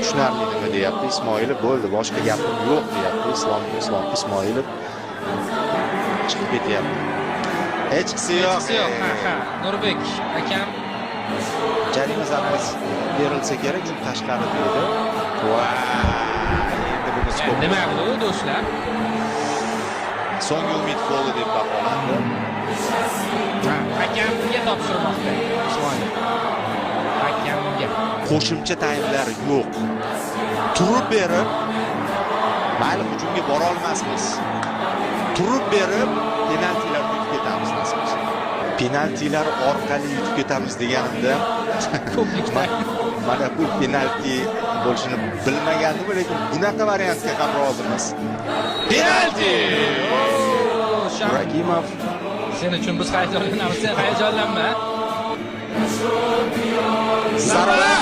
tushunarli nima deyapti. Ismoilov bo'ldi, boshqa gapim yo'q deyapti. Islom Ismoilov chiqib ketyapti. Hech qisi yo'q. Ha. Nurbek akam Jarima zarbasi berilsa kerak, chunki tashqari deydi. Va endi buni skop. nima bu do'stlar? So'nggi umid bo'ldi deb baholandi. Hakamga topshirmoqda. Ismoilov. Hakamga. Qo'shimcha taymlar yo'q. Turib berib, mayli hujumga bora olmasmiz. Turib berib, penaltilar yutib ketamiz nasib. Penaltilar orqali yutib ketamiz deganimda Ko'plikda. mana bu penalti bo'lishini bilmagandim, lekin bunaqa variantga ham rozimiz. Penalti! Rakimov Sen uchun biz hayajonlanamiz. Sen hayajonlanma. zarba